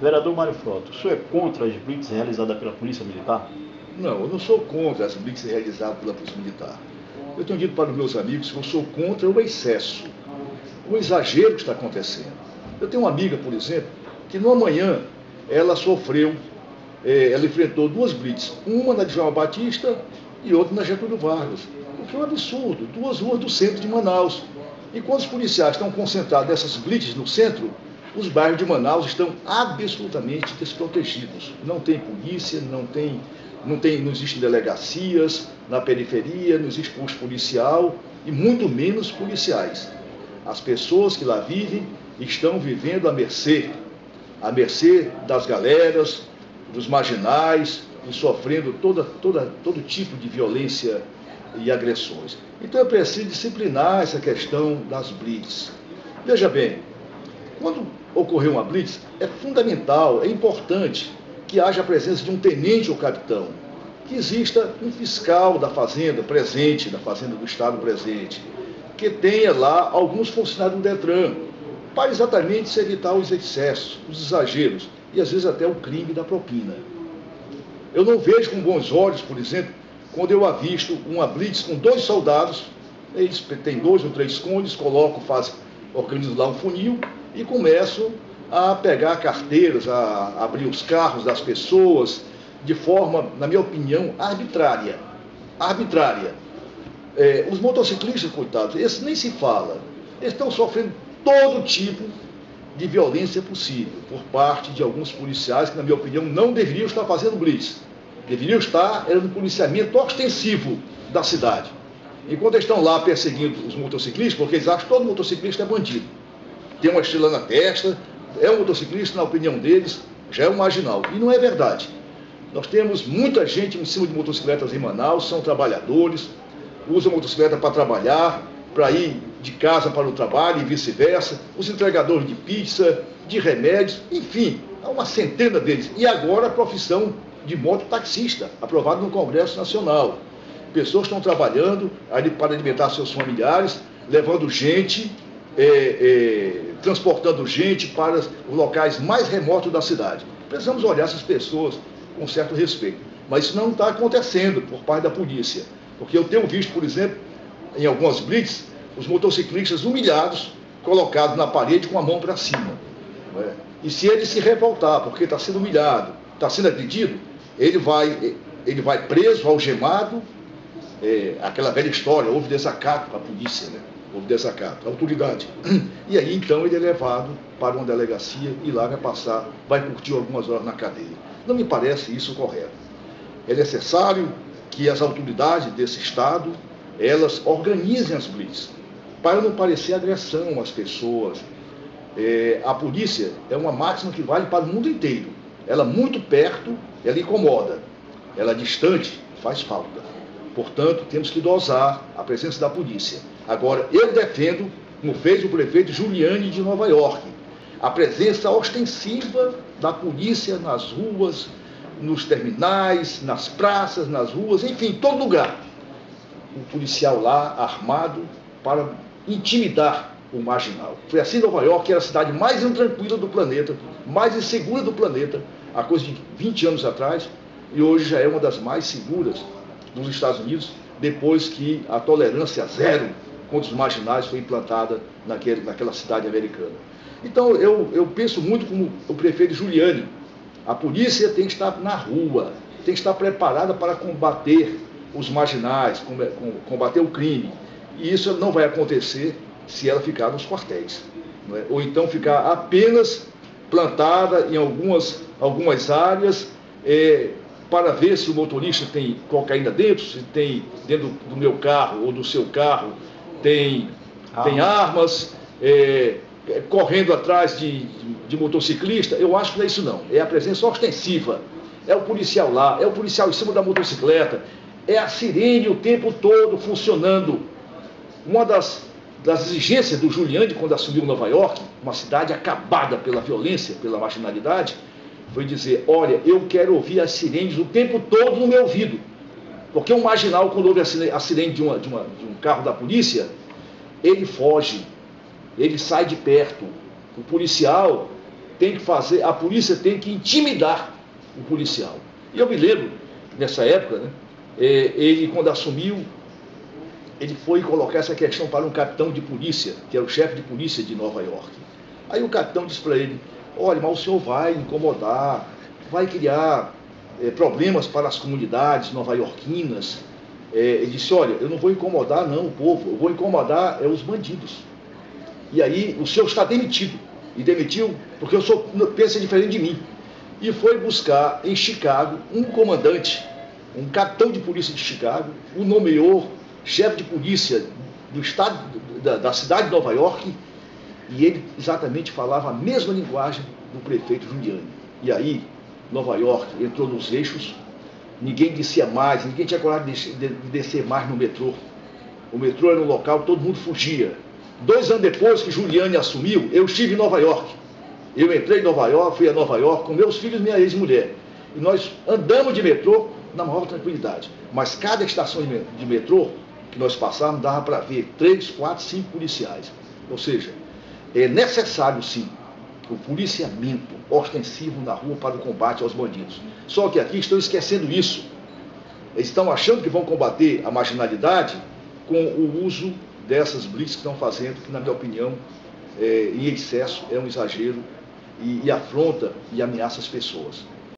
Vereador Mário Frota, o senhor é contra as blitz realizadas pela Polícia Militar? Não, eu não sou contra essa blitz realizada pela Polícia Militar. Eu tenho dito para os meus amigos que eu sou contra o excesso, o exagero que está acontecendo. Eu tenho uma amiga, por exemplo, que numa manhã ela ela enfrentou duas blitz, uma na Djalma Batista e outra na Getúlio Vargas, o que é um absurdo, duas ruas do centro de Manaus. E quando os policiais estão concentrados nessas blitz no centro, os bairros de Manaus estão absolutamente desprotegidos. Não tem polícia, não existem delegacias na periferia, não existe posto policial e muito menos policiais. As pessoas que lá vivem estão vivendo à mercê das galeras, dos marginais e sofrendo todo tipo de violência e agressões. Então é preciso disciplinar essa questão das blitz. Veja bem, quando ocorrer uma blitz, é fundamental, é importante que haja a presença de um tenente ou capitão, que exista um fiscal da fazenda presente, da fazenda do Estado presente, que tenha lá alguns funcionários do Detran, para exatamente se evitar os excessos, os exageros e às vezes até o crime da propina. Eu não vejo com bons olhos, por exemplo, quando eu avisto uma blitz com 2 soldados, eles têm 2 ou 3 côndes, organizam lá um funil e começam a pegar carteiras, a abrir os carros das pessoas de forma, na minha opinião, arbitrária. Os motociclistas, coitados, esses nem se fala. Eles estão sofrendo todo tipo de violência possível por parte de alguns policiais que, na minha opinião, não deveriam estar fazendo blitz. Deveriam estar no policiamento ostensivo da cidade. Enquanto eles estão lá perseguindo os motociclistas, porque eles acham que todo motociclista é bandido. Tem uma estrela na testa, é um motociclista, na opinião deles, já é um marginal. E não é verdade. Nós temos muita gente em cima de motocicletas em Manaus, são trabalhadores, usam motocicleta para trabalhar, para ir de casa para o trabalho e vice-versa, os entregadores de pizza, de remédios, enfim, há uma centena deles. E agora a profissão de mototaxista, aprovada no Congresso Nacional. Pessoas estão trabalhando para alimentar seus familiares, levando gente, transportando gente para os locais mais remotos da cidade. Precisamos olhar essas pessoas com certo respeito. Mas isso não está acontecendo por parte da polícia. Porque eu tenho visto, por exemplo, em algumas blitz, os motociclistas humilhados, colocados na parede com a mão para cima. E se ele se revoltar porque está sendo humilhado, está sendo agredido, ele vai preso, algemado, aquela velha história, houve desacato à polícia, né? Houve desacato à autoridade. E aí então ele é levado para uma delegacia e lá vai curtir algumas horas na cadeia. Não me parece isso correto. É necessário que as autoridades desse Estado, elas organizem as blitz, para não parecer agressão às pessoas. A polícia é uma máxima que vale para o mundo inteiro. Ela muito perto, ela incomoda. Ela distante, faz falta. Portanto, temos que dosar a presença da polícia. Agora, eu defendo, como fez o prefeito Giuliani de Nova York, a presença ostensiva da polícia nas ruas, nos terminais, nas praças, nas ruas, enfim, em todo lugar. O policial lá, armado, para intimidar o marginal. Foi assim Nova York, que era a cidade mais intranquila do planeta, mais insegura do planeta, há coisa de 20 anos atrás, e hoje já é uma das mais seguras dos Estados Unidos, depois que a tolerância zero contra os marginais foi implantada naquela cidade americana. Então, eu penso muito como o prefeito Giuliani. A polícia tem que estar na rua, tem que estar preparada para combater os marginais, combater o crime. E isso não vai acontecer se ela ficar nos quartéis, não é? Ou então ficar apenas plantada em algumas áreas, para ver se o motorista tem cocaína dentro, se tem dentro do meu carro ou do seu carro, tem armas, correndo atrás de motociclista. Eu acho que não é isso não, é a presença ostensiva, é o policial lá, é o policial em cima da motocicleta, é a sirene o tempo todo funcionando. Uma das exigências do Giuliani, quando assumiu Nova York, uma cidade acabada pela violência, pela marginalidade, foi dizer: olha, eu quero ouvir as sirenes o tempo todo no meu ouvido. Porque um marginal, quando ouve a sirene de um carro da polícia, ele foge, ele sai de perto. O policial, tem que fazer, a polícia tem que intimidar o policial. E eu me lembro, nessa época, né, ele, quando assumiu, ele foi colocar essa questão para um capitão de polícia, que era o chefe de polícia de Nova York. Aí o capitão disse para ele: olha, mas o senhor vai incomodar, vai criar problemas para as comunidades nova-iorquinas. Ele disse: olha, eu não vou incomodar não o povo, eu vou incomodar os bandidos. E aí o senhor está demitido. E demitiu porque o senhor pensa diferente de mim. E foi buscar em Chicago um comandante, um capitão de polícia de Chicago, o nomeou chefe de polícia do estado, da cidade de Nova York, e ele exatamente falava a mesma linguagem do prefeito Giuliani. E aí Nova York entrou nos eixos, ninguém descia mais, ninguém tinha coragem de descer mais no metrô. O metrô era um local, todo mundo fugia. 2 anos depois que Giuliani assumiu, eu estive em Nova York. Eu entrei em Nova York, fui a Nova York com meus filhos e minha ex-mulher. E nós andamos de metrô na maior tranquilidade. Mas cada estação de metrô que nós passávamos dava para ver 3, 4, 5 policiais. Ou seja, é necessário sim o policiamento ostensivo na rua para o combate aos bandidos. Só que aqui estão esquecendo isso. Eles estão achando que vão combater a marginalidade com o uso dessas blitz que estão fazendo, que na minha opinião, em excesso, é um exagero e afronta e ameaça as pessoas.